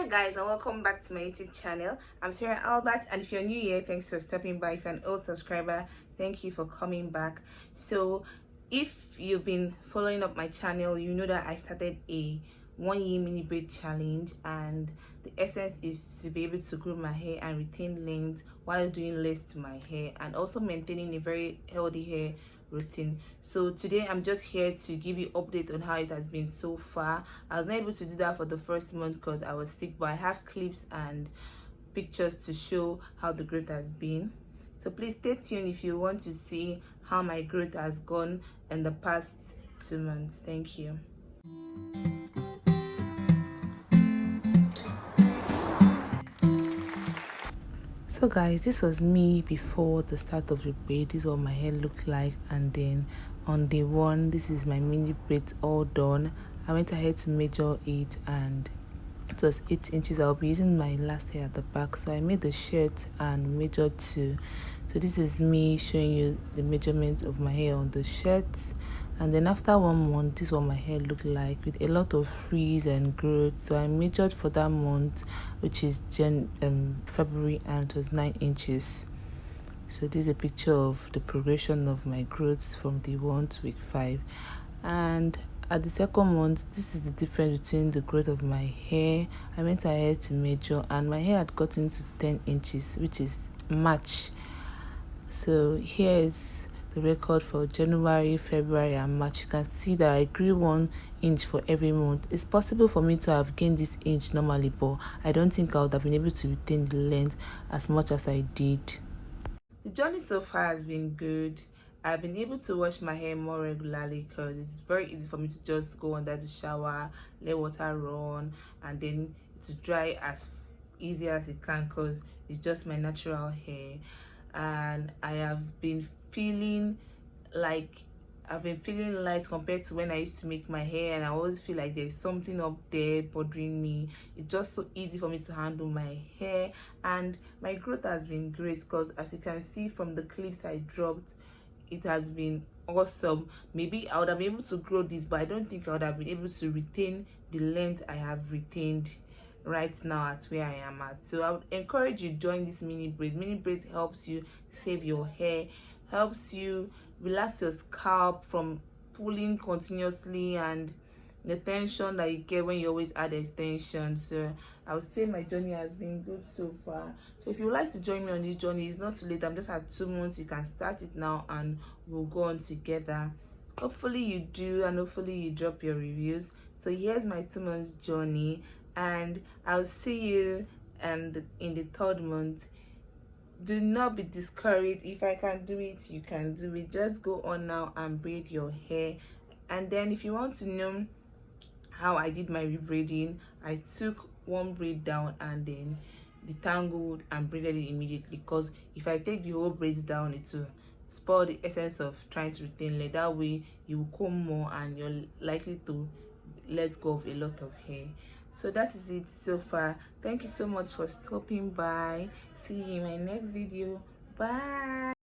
Hi guys, and welcome back to my YouTube channel. I'm Sarah Albert, and if you're new here, thanks for stopping by. If you're an old subscriber, thank you for coming back. So if you've been following up my channel, you know that I started a 1 year mini braid challenge, and the essence is to be able to grow my hair and retain length while doing less to my hair, and also maintaining a very healthy hair routine. So today I'm just here to give you update on how it has been so far. I was not able to do that for the first month because I was sick, but I have clips and pictures to show how the growth has been. So please stay tuned if you want to see how my growth has gone in the past 2 months. Thank you. So guys, this was me before the start of the braid. This is what my hair looked like, and then on day one, this is my mini braids all done. I went ahead to measure it, and it was 8 inches. I'll be using my last hair at the back, so I made the shirt and measured too. So this is me showing you the measurement of my hair on the shirt. And then after 1 month, this is what my hair looked like, with a lot of frizz and growth. So I measured for that month, which is February, and it was 9 inches. So this is a picture of the progression of my growth from day 1 to week 5. And at the second month, this is the difference between the growth of my hair. I went ahead to measure, and my hair had gotten to 10 inches, which is March. So here is the record for January, February, and March. You can see that I grew 1 inch for every month. It's possible for me to have gained this inch normally, but I don't think I would have been able to retain the length as much as I did. The journey so far has been good. I've been able to wash my hair more regularly because it's very easy for me to just go under the shower, let water run, and then to dry as easy as it can because it's just my natural hair. And I have been feeling light compared to when I used to make my hair, and I always feel like there's something up there bothering me. It's just so easy for me to handle my hair, and my growth has been great because, as you can see from the clips I dropped, it has been awesome. Maybe I would have been able to grow this, but I don't think I would have been able to retain the length I have retained right now at where I am at. So I would encourage you to join this mini braid. Mini braid helps you save your hair, helps you relax your scalp from pulling continuously and the tension that you get when you always add extension. So I would say my journey has been good so far. So if you would like to join me on this journey, it's not too late. I'm just at 2 months. You can start it now and we'll go on together. Hopefully you do, and hopefully you drop your reviews. So here's my 2 months journey, and I'll see you in the 3rd month. Do not be discouraged. If I can do it, you can do it. Just go on now and braid your hair. And then if you want to know how I did my rebraiding, I took one braid down and then detangled and braided it immediately, because if I take the whole braids down, it will spoil the essence of trying to retain length. That way you will comb more and you're likely to let go of a lot of hair. So that is it so far. Thank you so much for stopping by. See you in my next video. Bye.